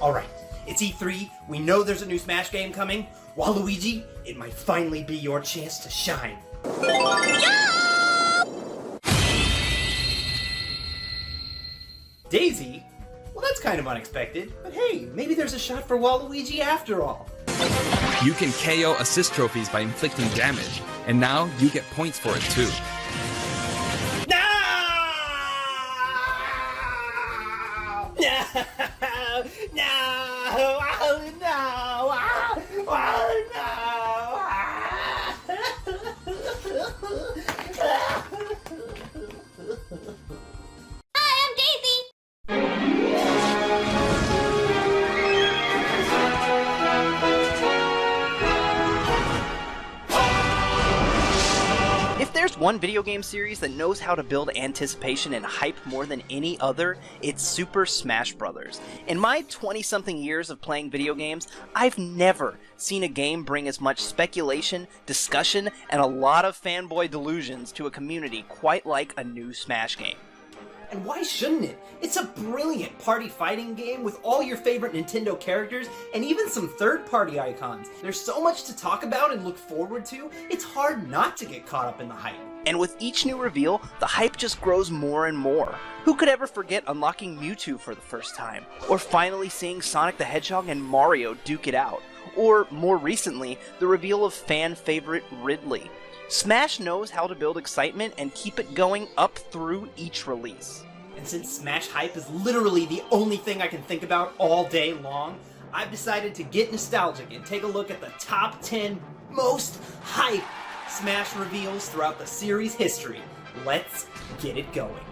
Alright, it's E3, we know there's a new Smash game coming. Waluigi, it might finally be your chance to shine. Daisy? Well, that's kind of unexpected, but hey, maybe there's a shot for Waluigi after all. You can KO assist trophies by inflicting damage, and now you get points for it too. No! No! No! Oh, no! Oh, Hi, I'm Daisy! If there's one video game series that knows how to build anticipation and hype more than any other, it's Super Smash Bros. In my 20-something years of playing video games, I've never seen a game bring as much speculation, discussion, and a lot of fanboy delusions to a community quite like a new Smash game. And why shouldn't it? It's a brilliant party fighting game with all your favorite Nintendo characters and even some third-party icons. There's so much to talk about and look forward to, it's hard not to get caught up in the hype. And with each new reveal, the hype just grows more and more. Who could ever forget unlocking Mewtwo for the first time? Or finally seeing Sonic the Hedgehog and Mario duke it out? Or, more recently, the reveal of fan favorite Ridley. Smash knows how to build excitement and keep it going up through each release. And since Smash hype is literally the only thing I can think about all day long, I've decided to get nostalgic and take a look at the top 10 most hype Smash reveals throughout the series' history. Let's get it going.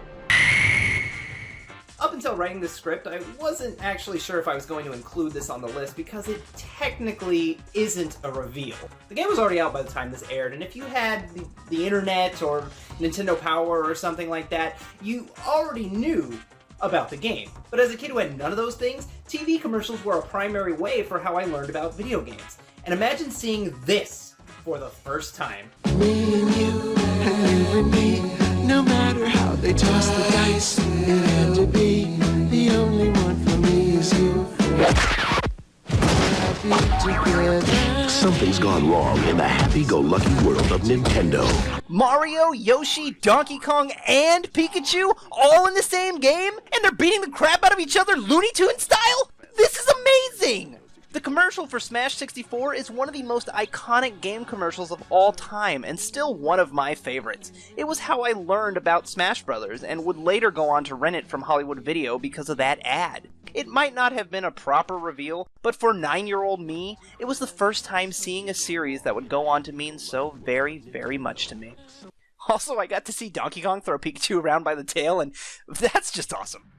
Up until writing this script, I wasn't actually sure if I was going to include this on the list because it technically isn't a reveal. The game was already out by the time this aired, and if you had the internet or Nintendo Power or something like that, you already knew about the game. But as a kid who had none of those things, TV commercials were a primary way for how I learned about video games. And imagine seeing this for the first time. Me and you and me, no matter how they toss the dice, it had to be the only one for me is you. Happy together. Something's gone wrong in the happy-go-lucky world of Nintendo. Mario, Yoshi, Donkey Kong, and Pikachu all in the same game? And they're beating the crap out of each other Looney Tunes style? This is amazing! The commercial for Smash 64 is one of the most iconic game commercials of all time, and still one of my favorites. It was how I learned about Smash Bros. And would later go on to rent it from Hollywood Video because of that ad. It might not have been a proper reveal, but for 9-year-old me, it was the first time seeing a series that would go on to mean so very, very much to me. Also, I got to see Donkey Kong throw Pikachu around by the tail, and that's just awesome.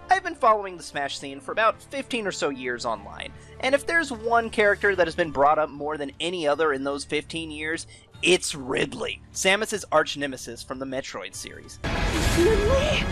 I've been following the Smash scene for about 15 or so years online, and if there's one character that has been brought up more than any other in those 15 years, it's Ridley, Samus's arch-nemesis from the Metroid series. Ridley?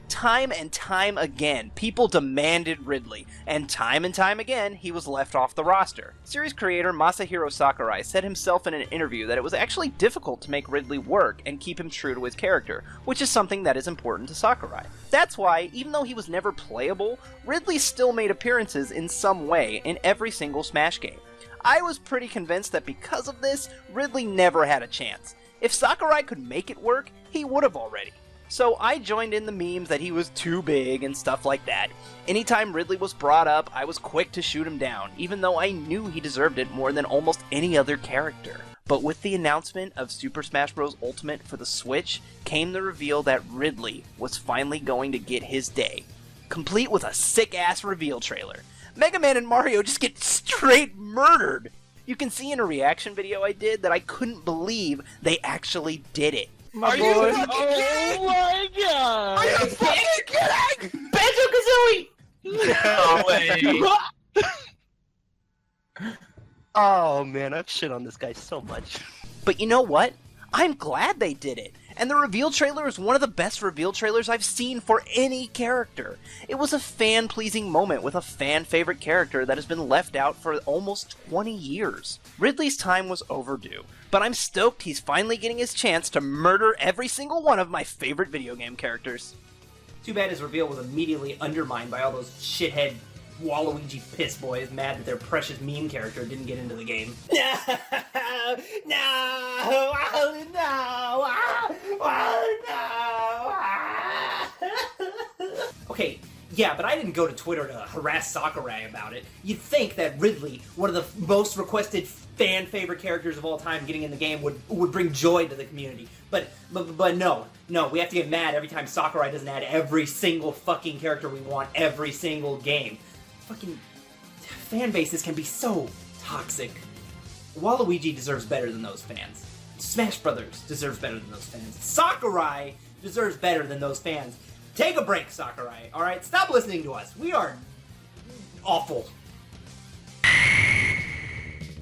Time and time again, people demanded Ridley, and time again, he was left off the roster. Series creator Masahiro Sakurai said himself in an interview that it was actually difficult to make Ridley work and keep him true to his character, which is something that is important to Sakurai. That's why, even though he was never playable, Ridley still made appearances in some way in every single Smash game. I was pretty convinced that because of this, Ridley never had a chance. If Sakurai could make it work, he would have already. So I joined in the memes that he was too big and stuff like that. Anytime Ridley was brought up, I was quick to shoot him down, even though I knew he deserved it more than almost any other character. But with the announcement of Super Smash Bros. Ultimate for the Switch, came the reveal that Ridley was finally going to get his day, complete with a sick-ass reveal trailer. Mega Man and Mario just get straight murdered! You can see in a reaction video I did that I couldn't believe they actually did it. Are you fucking kidding? Oh my god! Are you fucking kidding? Banjo-Kazooie! No way! Oh man, I've shit on this guy so much. But you know what? I'm glad they did it. And the reveal trailer is one of the best reveal trailers I've seen for any character. It was a fan-pleasing moment with a fan-favorite character that has been left out for almost 20 years. Ridley's time was overdue, but I'm stoked he's finally getting his chance to murder every single one of my favorite video game characters. Too bad his reveal was immediately undermined by all those shithead Waluigi piss boys mad that their precious meme character didn't get into the game. Okay, yeah, but I didn't go to Twitter to harass Sakurai about it. You'd think that Ridley, one of the most requested fan-favorite characters of all time getting in the game, would bring joy to the community. But no, we have to get mad every time Sakurai doesn't add every single fucking character we want every single game. Fucking fan bases can be so toxic. Waluigi deserves better than those fans. Smash Brothers deserves better than those fans. Sakurai deserves better than those fans. Take a break, Sakurai, alright? Stop listening to us. We are awful.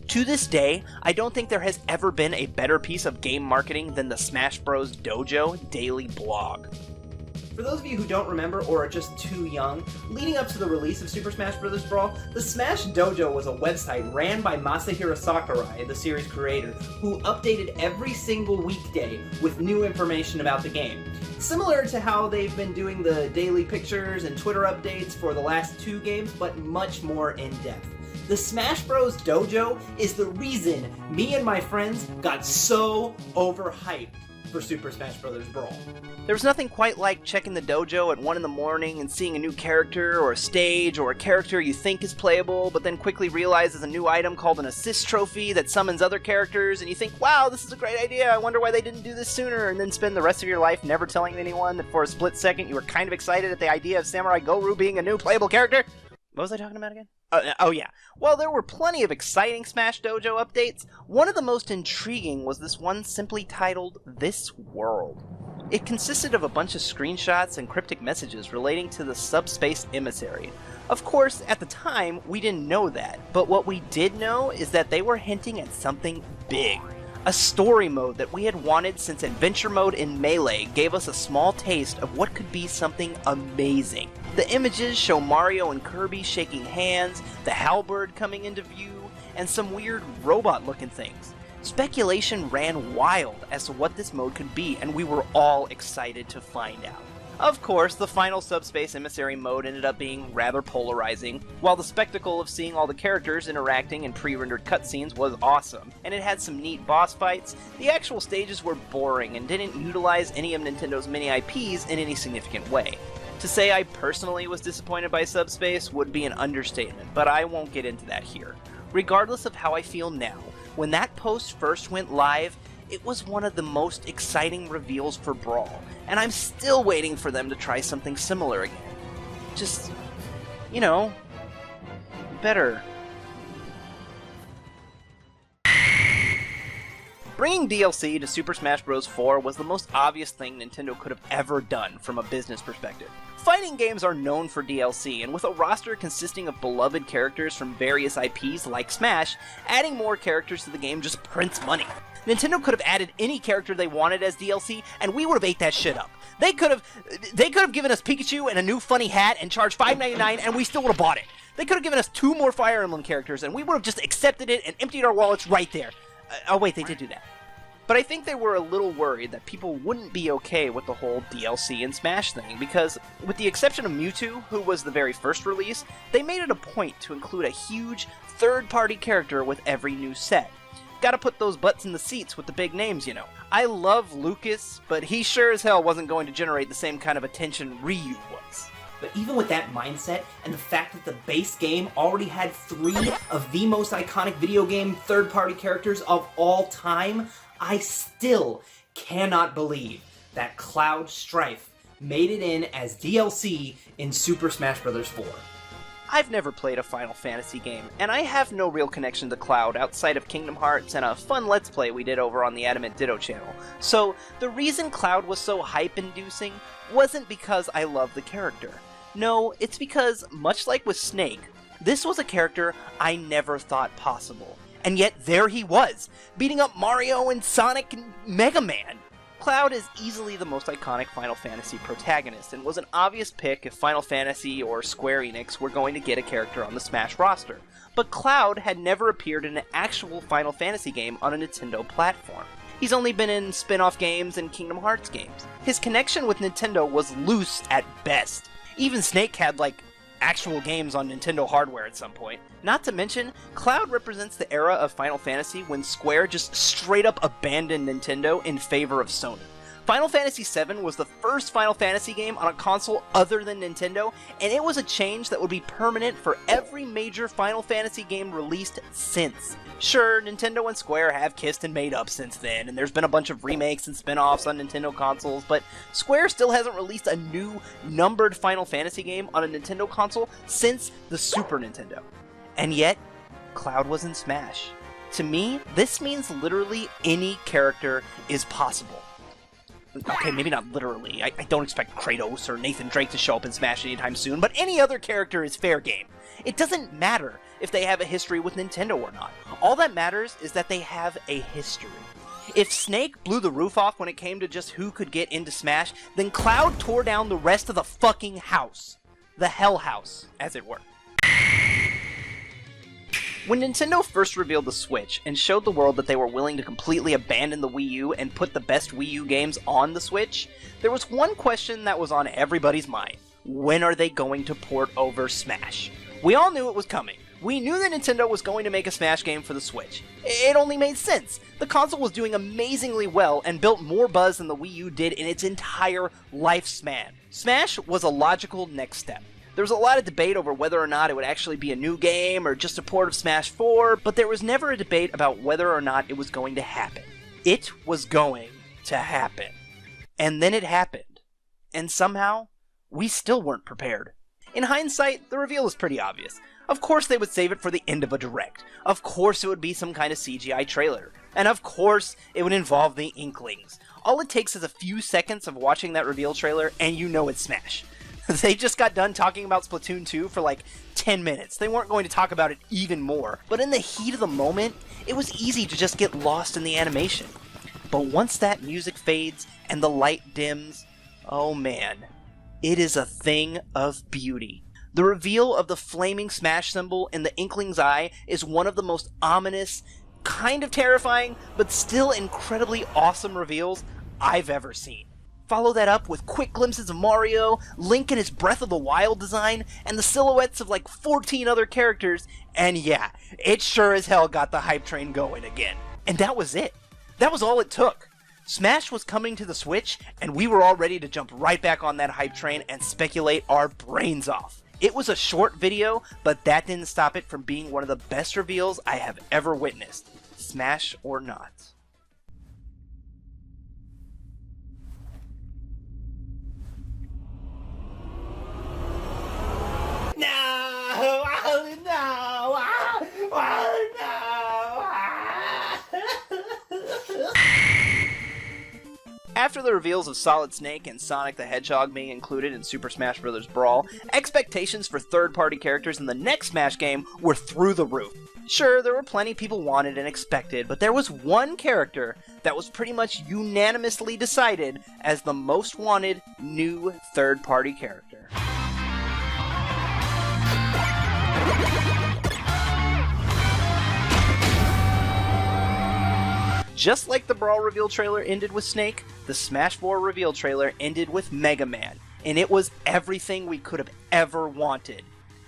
To this day, I don't think there has ever been a better piece of game marketing than the Smash Bros. Dojo daily blog. For those of you who don't remember or are just too young, leading up to the release of Super Smash Bros. Brawl, the Smash Dojo was a website ran by Masahiro Sakurai, the series creator, who updated every single weekday with new information about the game. Similar to how they've been doing the daily pictures and Twitter updates for the last 2 games, but much more in-depth. The Smash Bros. Dojo is the reason me and my friends got so overhyped for Super Smash Bros. Brawl. There was nothing quite like checking the dojo at 1 in the morning and seeing a new character or a stage or a character you think is playable, but then quickly realizes a new item called an assist trophy that summons other characters, and you think, wow, this is a great idea, I wonder why they didn't do this sooner, and then spend the rest of your life never telling anyone that for a split second you were kind of excited at the idea of Samurai Goru being a new playable character. What was I talking about again? Oh yeah. While there were plenty of exciting Smash Dojo updates, one of the most intriguing was this one simply titled This World. It consisted of a bunch of screenshots and cryptic messages relating to the subspace emissary. Of course, at the time, we didn't know that, but what we did know is that they were hinting at something big. A story mode that we had wanted since Adventure Mode in Melee gave us a small taste of what could be something amazing. The images show Mario and Kirby shaking hands, the halberd coming into view, and some weird robot-looking things. Speculation ran wild as to what this mode could be, and we were all excited to find out. Of course, the final Subspace Emissary mode ended up being rather polarizing. While the spectacle of seeing all the characters interacting in pre-rendered cutscenes was awesome, and it had some neat boss fights, the actual stages were boring and didn't utilize any of Nintendo's mini IPs in any significant way. To say I personally was disappointed by Subspace would be an understatement, but I won't get into that here. Regardless of how I feel now, when that post first went live, it was one of the most exciting reveals for Brawl, and I'm still waiting for them to try something similar again. Just, you know, better. Bringing DLC to Super Smash Bros. 4 was the most obvious thing Nintendo could have ever done from a business perspective. Fighting games are known for DLC, and with a roster consisting of beloved characters from various IPs like Smash, adding more characters to the game just prints money. Nintendo could have added any character they wanted as DLC, and we would have ate that shit up. They could have given us Pikachu and a new funny hat and charged $5.99, and we still would have bought it. They could have given us 2 more Fire Emblem characters, and we would have just accepted it and emptied our wallets right there. Oh wait, they did do that. But I think they were a little worried that people wouldn't be okay with the whole DLC and Smash thing, because, with the exception of Mewtwo, who was the very first release, they made it a point to include a huge, third-party character with every new set. Gotta put those butts in the seats with the big names, you know. I love Lucas, but he sure as hell wasn't going to generate the same kind of attention Ryu was. But even with that mindset, and the fact that the base game already had 3 of the most iconic video game third-party characters of all time, I still cannot believe that Cloud Strife made it in as DLC in Super Smash Bros. 4. I've never played a Final Fantasy game, and I have no real connection to Cloud outside of Kingdom Hearts and a fun Let's Play we did over on the Adamant Ditto channel. So, the reason Cloud was so hype-inducing wasn't because I love the character. No, it's because, much like with Snake, this was a character I never thought possible. And yet there he was, beating up Mario and Sonic and Mega Man. Cloud is easily the most iconic Final Fantasy protagonist, and was an obvious pick if Final Fantasy or Square Enix were going to get a character on the Smash roster. But Cloud had never appeared in an actual Final Fantasy game on a Nintendo platform. He's only been in spin-off games and Kingdom Hearts games. His connection with Nintendo was loose at best. Even Snake had, actual games on Nintendo hardware at some point. Not to mention, Cloud represents the era of Final Fantasy when Square just straight up abandoned Nintendo in favor of Sony. Final Fantasy VII was the first Final Fantasy game on a console other than Nintendo, and it was a change that would be permanent for every major Final Fantasy game released since. Sure, Nintendo and Square have kissed and made up since then, and there's been a bunch of remakes and spin-offs on Nintendo consoles, but Square still hasn't released a new numbered Final Fantasy game on a Nintendo console since the Super Nintendo. And yet, Cloud was in Smash. To me, this means literally any character is possible. Okay, maybe not literally. I don't expect Kratos or Nathan Drake to show up in Smash anytime soon, but any other character is fair game. It doesn't matter if they have a history with Nintendo or not. All that matters is that they have a history. If Snake blew the roof off when it came to just who could get into Smash, then Cloud tore down the rest of the fucking house. The Hell House, as it were. When Nintendo first revealed the Switch and showed the world that they were willing to completely abandon the Wii U and put the best Wii U games on the Switch, there was one question that was on everybody's mind. When are they going to port over Smash? We all knew it was coming. We knew that Nintendo was going to make a Smash game for the Switch. It only made sense. The console was doing amazingly well and built more buzz than the Wii U did in its entire lifespan. Smash was a logical next step. There was a lot of debate over whether or not it would actually be a new game or just a port of Smash 4, but there was never a debate about whether or not it was going to happen. It was going to happen. And then it happened. And somehow, we still weren't prepared. In hindsight, the reveal is pretty obvious. Of course they would save it for the end of a direct. Of course it would be some kind of CGI trailer. And of course it would involve the Inklings. All it takes is a few seconds of watching that reveal trailer and you know it's Smash. They just got done talking about Splatoon 2 for 10 minutes. They weren't going to talk about it even more. But in the heat of the moment, it was easy to just get lost in the animation. But once that music fades and the light dims, oh man, it is a thing of beauty. The reveal of the flaming Smash symbol in the Inkling's eye is one of the most ominous, kind of terrifying, but still incredibly awesome reveals I've ever seen. Follow that up with quick glimpses of Mario, Link in his Breath of the Wild design, and the silhouettes of 14 other characters, and yeah, it sure as hell got the hype train going again. And that was it. That was all it took. Smash was coming to the Switch, and we were all ready to jump right back on that hype train and speculate our brains off. It was a short video, but that didn't stop it from being one of the best reveals I have ever witnessed. Smash or not. After the reveals of Solid Snake and Sonic the Hedgehog being included in Super Smash Bros. Brawl, expectations for third-party characters in the next Smash game were through the roof. Sure, there were plenty people wanted and expected, but there was one character that was pretty much unanimously decided as the most wanted new third-party character. Just like the Brawl reveal trailer ended with Snake, the Smash 4 reveal trailer ended with Mega Man, and it was everything we could have ever wanted.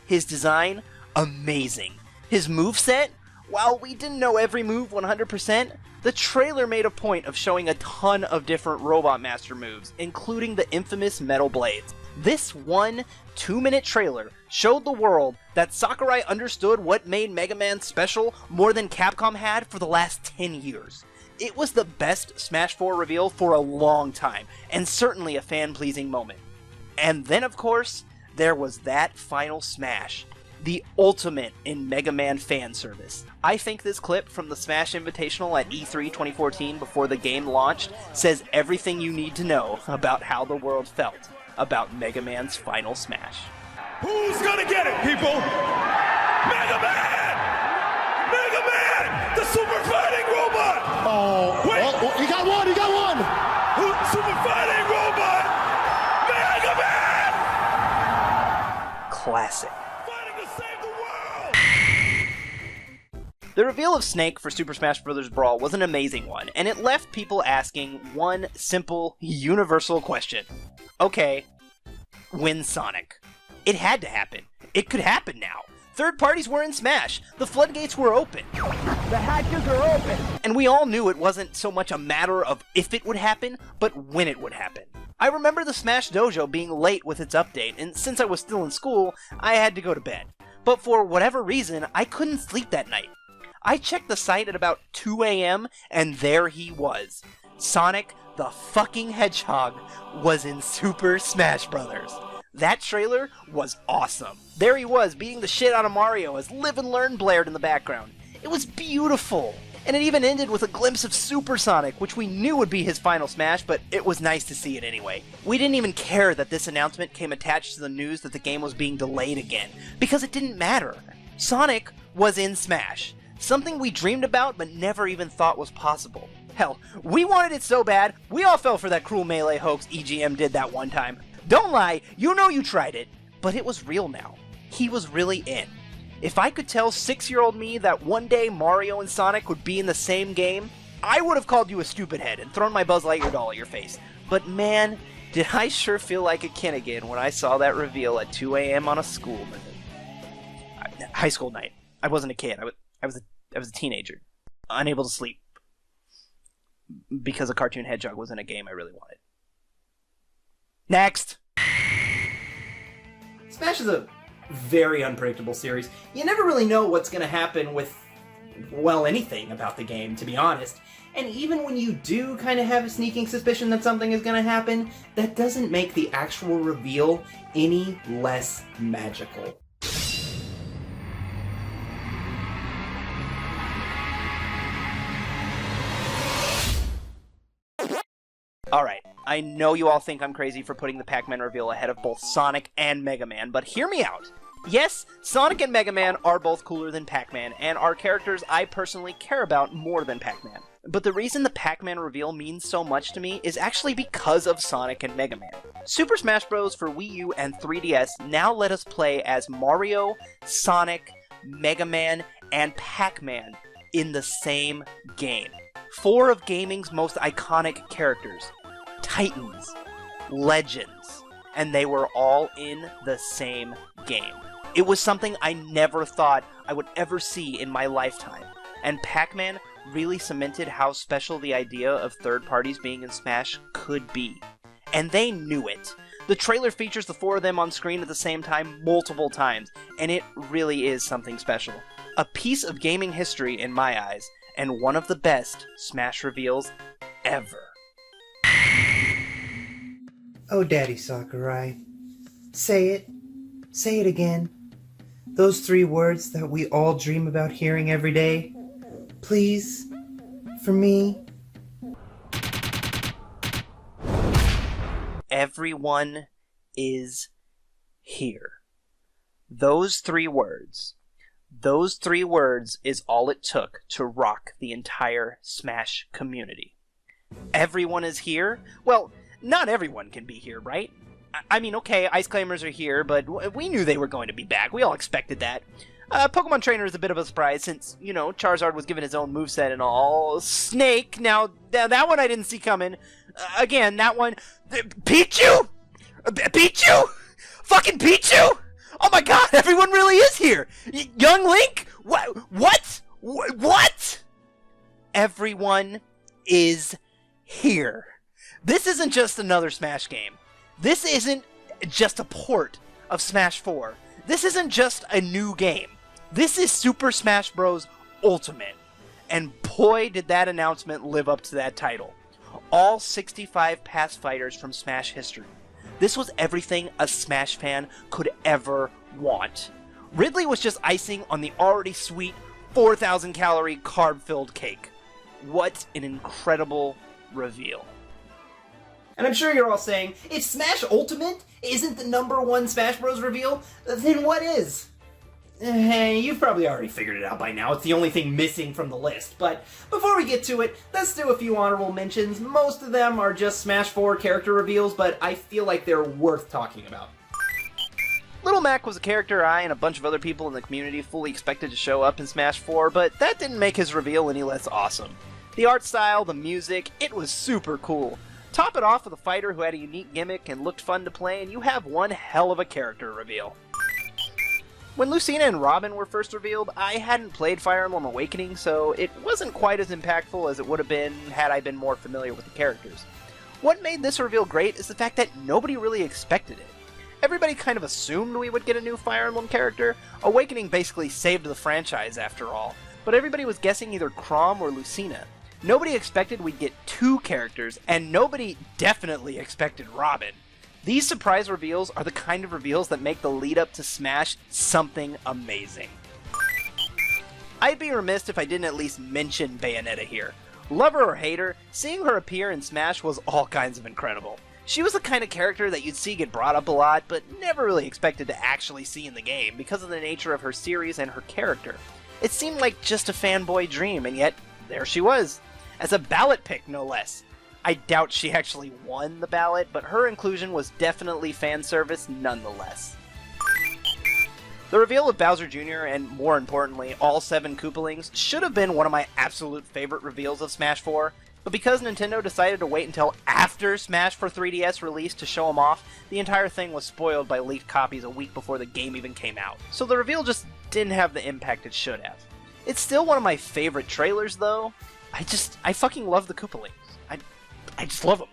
His design, amazing. His moveset, while we didn't know every move 100%, the trailer made a point of showing a ton of different Robot Master moves, including the infamous Metal Blades. This 2-minute trailer showed the world that Sakurai understood what made Mega Man special more than Capcom had for the last 10 years. It was the best Smash 4 reveal for a long time, and certainly a fan-pleasing moment. And then, of course, there was that final Smash, the ultimate in Mega Man fan service. I think this clip from the Smash Invitational at E3 2014 before the game launched says everything you need to know about how the world felt about Mega Man's final Smash. Who's gonna get it, people? Mega Man! Mega Man! The super fighting robot! Oh, wait! Oh, he got one! He got one! Super fighting robot! Mega Man! Classic. Fighting to save the world! The reveal of Snake for Super Smash Bros. Brawl was an amazing one, and it left people asking one simple, universal question. Okay, when's Sonic? It had to happen. It could happen now. Third parties were in Smash. The floodgates were open. The hatches are open. And we all knew it wasn't so much a matter of if it would happen, but when it would happen. I remember the Smash Dojo being late with its update, and since I was still in school, I had to go to bed. But for whatever reason, I couldn't sleep that night. I checked the site at about 2 a.m., and there he was. Sonic the fucking Hedgehog was in Super Smash Bros. That trailer was awesome. There he was, beating the shit out of Mario as Live and Learn blared in the background. It was beautiful. And it even ended with a glimpse of Super Sonic, which we knew would be his final Smash, but it was nice to see it anyway. We didn't even care that this announcement came attached to the news that the game was being delayed again, because it didn't matter. Sonic was in Smash. Something we dreamed about but never even thought was possible. Hell, we wanted it so bad, we all fell for that cruel melee hoax EGM did that one time. Don't lie, you know you tried it. But it was real now. He was really in. If I could tell 6-year-old me that one day Mario and Sonic would be in the same game, I would have called you a stupid head and thrown my Buzz Lightyear doll at your face. But man, did I sure feel like a kid again when I saw that reveal at 2 a.m. on a high school night. I wasn't a kid. I was a teenager, unable to sleep because a cartoon hedgehog was in a game I really wanted. Next! Smash is a very unpredictable series. You never really know what's going to happen with, well, anything about the game, to be honest. And even when you do kind of have a sneaking suspicion that something is going to happen, that doesn't make the actual reveal any less magical. Alright, I know you all think I'm crazy for putting the PacMan reveal ahead of both Sonic and Mega Man, but hear me out. Yes, Sonic and Mega Man are both cooler than PacMan, and are characters I personally care about more than PacMan. But the reason the PacMan reveal means so much to me is actually because of Sonic and Mega Man. Super Smash Bros. For Wii U and 3DS now let us play as Mario, Sonic, Mega Man, and PacMan in the same game. 4 of gaming's most iconic characters. Titans, legends, and they were all in the same game. It was something I never thought I would ever see in my lifetime, and PacMan really cemented how special the idea of third parties being in Smash could be. And they knew it. The trailer features the 4 of them on screen at the same time multiple times, and it really is something special. A piece of gaming history in my eyes, and one of the best Smash reveals ever. Oh, Daddy Sakurai. Say it. Say it again. Those 3 words that we all dream about hearing every day. Please. For me. Everyone is here. Those 3 words. Those 3 words is all it took to rock the entire Smash community. Everyone is here? Well, not everyone can be here, right? I mean, okay, Ice Climbers are here, but we knew they were going to be back. We all expected that. Pokemon Trainer is a bit of a surprise since, you know, Charizard was given his own moveset and all. Snake, now, that one I didn't see coming. Again, that one... Pichu? Pichu? Fucking Pichu? Oh my god, everyone really is here! Young Link? What? What? Everyone is here. This isn't just another Smash game. This isn't just a port of Smash 4. This isn't just a new game. This is Super Smash Bros. Ultimate. And boy, did that announcement live up to that title. All 65 past fighters from Smash history. This was everything a Smash fan could ever want. Ridley was just icing on the already sweet 4,000 calorie carb-filled cake. What an incredible reveal. And I'm sure you're all saying, if Smash Ultimate isn't the #1 Smash Bros. Reveal, then what is? You've probably already figured it out by now. It's the only thing missing from the list. But before we get to it, let's do a few honorable mentions. Most of them are just Smash 4 character reveals, but I feel like they're worth talking about. Little Mac was a character I and a bunch of other people in the community fully expected to show up in Smash 4, but that didn't make his reveal any less awesome. The art style, the music, it was super cool. Top it off with a fighter who had a unique gimmick and looked fun to play, and you have one hell of a character reveal. When Lucina and Robin were first revealed, I hadn't played Fire Emblem Awakening, so it wasn't quite as impactful as it would have been had I been more familiar with the characters. What made this reveal great is the fact that nobody really expected it. Everybody kind of assumed we would get a new Fire Emblem character. Awakening basically saved the franchise after all, but everybody was guessing either Chrom or Lucina. Nobody expected we'd get 2 characters, and nobody definitely expected Robin. These surprise reveals are the kind of reveals that make the lead up to Smash something amazing. I'd be remiss if I didn't at least mention Bayonetta here. Lover or hater, seeing her appear in Smash was all kinds of incredible. She was the kind of character that you'd see get brought up a lot, but never really expected to actually see in the game because of the nature of her series and her character. It seemed like just a fanboy dream, and yet there she was, as a ballot pick no less. I doubt she actually won the ballot, but her inclusion was definitely fan service nonetheless. The reveal of Bowser Jr. and, more importantly, all 7 Koopalings should have been one of my absolute favorite reveals of Smash 4, but because Nintendo decided to wait until after Smash for 3DS released to show them off, the entire thing was spoiled by leaked copies a week before the game even came out. So the reveal just didn't have the impact it should have. It's still one of my favorite trailers, though. I fucking love the Koopalings. I just love them.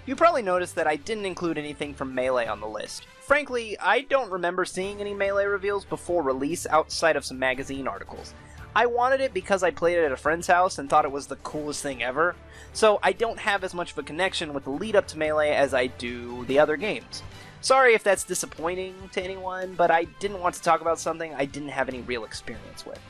You probably noticed that I didn't include anything from Melee on the list. Frankly, I don't remember seeing any Melee reveals before release outside of some magazine articles. I wanted it because I played it at a friend's house and thought it was the coolest thing ever, so I don't have as much of a connection with the lead up to Melee as I do the other games. Sorry if that's disappointing to anyone, but I didn't want to talk about something I didn't have any real experience with.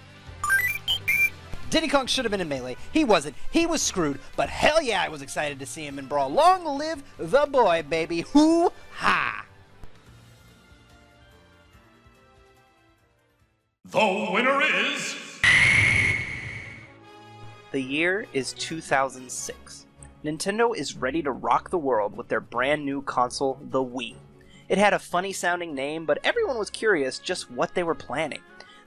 Diddy Kong should have been in Melee. He wasn't. He was screwed. But hell yeah, I was excited to see him in Brawl. Long live the boy, baby. Hoo-ha! The winner is... The year is 2006. Nintendo is ready to rock the world with their brand new console, the Wii. It had a funny sounding name, but everyone was curious just what they were planning.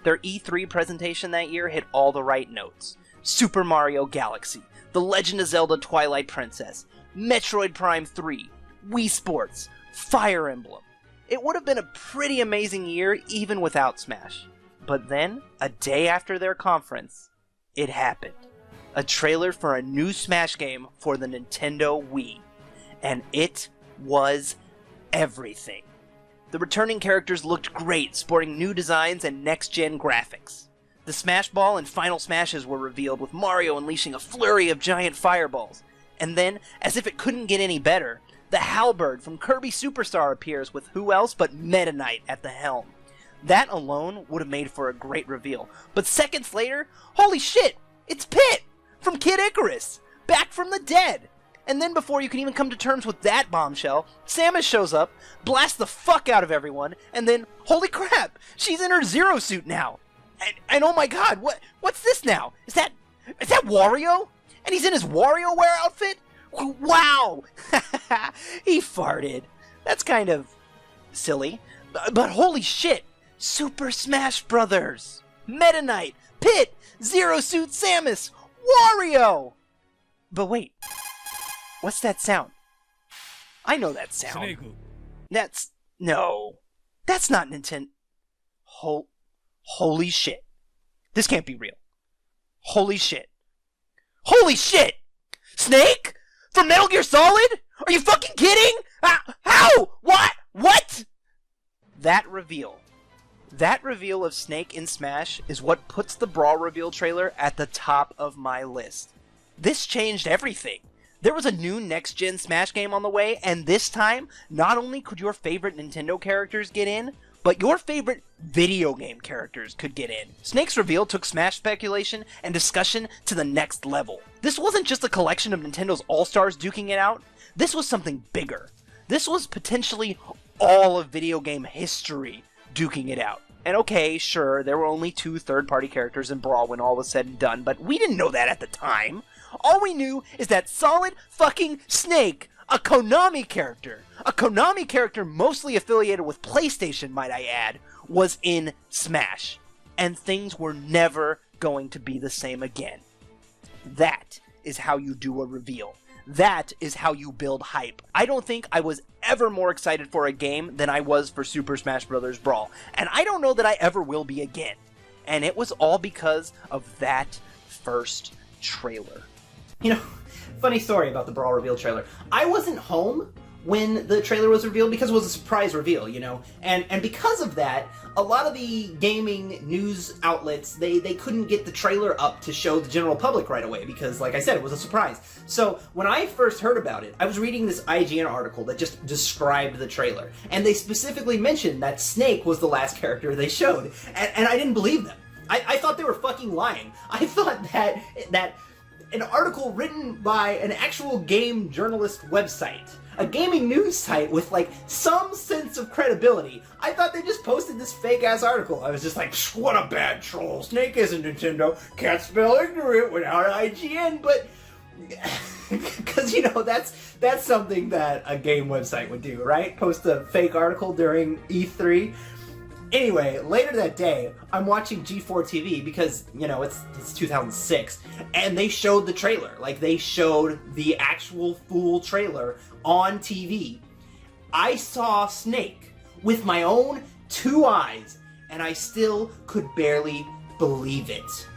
Their E3 presentation that year hit all the right notes. Super Mario Galaxy, The Legend of Zelda Twilight Princess, Metroid Prime 3, Wii Sports, Fire Emblem. It would have been a pretty amazing year even without Smash. But then, a day after their conference, it happened. A trailer for a new Smash game for the Nintendo Wii. And it was everything. The returning characters looked great, sporting new designs and next-gen graphics. The Smash Ball and Final Smashes were revealed, with Mario unleashing a flurry of giant fireballs. And then, as if it couldn't get any better, the Halberd from Kirby Superstar appears with who else but Meta Knight at the helm. That alone would have made for a great reveal. But seconds later, holy shit, it's Pit from Kid Icarus, back from the dead. And then before you can even come to terms with that bombshell, Samus shows up, blasts the fuck out of everyone, and then, holy crap, she's in her Zero suit now. And oh my god, what's this now? Is that Wario? And he's in his WarioWare outfit? Wow! He farted. That's kind of silly. But holy shit! Super Smash Brothers! Meta Knight, Pit, Zero Suit Samus, Wario! But wait. What's that sound? I know that sound. No. That's not Nintendo. Holy shit. This can't be real. Holy shit. Holy shit! Snake? From Metal Gear Solid? Are you fucking kidding? How? What? That reveal of Snake in Smash is what puts the Brawl reveal trailer at the top of my list. This changed everything. There was a new next-gen Smash game on the way, and this time, not only could your favorite Nintendo characters get in, but your favorite video game characters could get in. Snake's reveal took Smash speculation and discussion to the next level. This wasn't just a collection of Nintendo's all-stars duking it out. This was something bigger. This was potentially all of video game history duking it out. And okay, sure, there were only 2 third-party characters in Brawl when all was said and done, but we didn't know that at the time. All we knew is that solid fucking Snake, A Konami character mostly affiliated with PlayStation, might I add, was in Smash. And things were never going to be the same again. That is how you do a reveal. That is how you build hype. I don't think I was ever more excited for a game than I was for Super Smash Bros. Brawl. And I don't know that I ever will be again. And it was all because of that first trailer. You know, funny story about the Brawl reveal trailer. I wasn't home when the trailer was revealed because it was a surprise reveal, you know? And because of that, a lot of the gaming news outlets, they couldn't get the trailer up to show the general public right away because, like I said, it was a surprise. So when I first heard about it, I was reading this IGN article that just described the trailer. And they specifically mentioned that Snake was the last character they showed. And I didn't believe them. I thought they were fucking lying. I thought that an article written by an actual game journalist website, a gaming news site with, like, some sense of credibility, I thought they just posted this fake-ass article. I was just like, what a bad troll. Snake isn't Nintendo. Can't spell ignorant without IGN, but... Because, you know, that's something that a game website would do, right? Post a fake article during E3. Anyway, later that day, I'm watching G4 TV because, you know, it's 2006, and they showed the trailer. Like, they showed the actual full trailer on TV. I saw Snake with my own 2 eyes, and I still could barely believe it.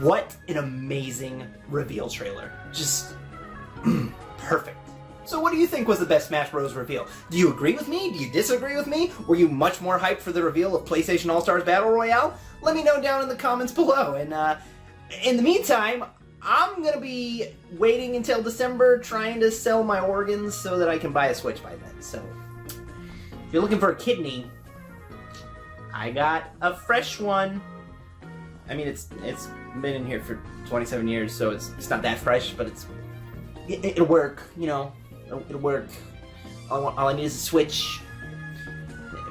What an amazing reveal trailer. Just perfect. So what do you think was the best Smash Bros. Reveal? Do you agree with me? Do you disagree with me? Were you much more hyped for the reveal of PlayStation All-Stars Battle Royale? Let me know down in the comments below. And in the meantime, I'm going to be waiting until December trying to sell my organs so that I can buy a Switch by then. So if you're looking for a kidney, I got a fresh one. I mean, it's been in here for 27 years, so it's not that fresh, but it'll work, you know. It'll work. All I need is a Switch,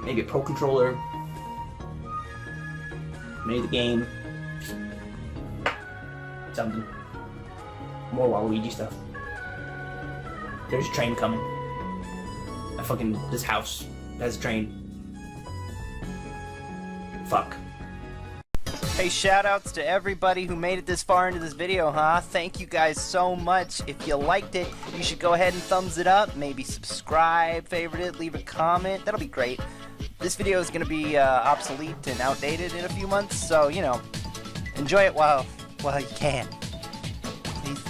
maybe a Pro Controller, maybe the game, something. More Waluigi stuff. There's a train coming. This house has a train. Fuck. Hey, shoutouts to everybody who made it this far into this video, huh? Thank you guys so much. If you liked it, you should go ahead and thumbs it up, maybe subscribe, favorite it, leave a comment. That'll be great. This video is going to be obsolete and outdated in a few months, so, you know, enjoy it while you can. Peace.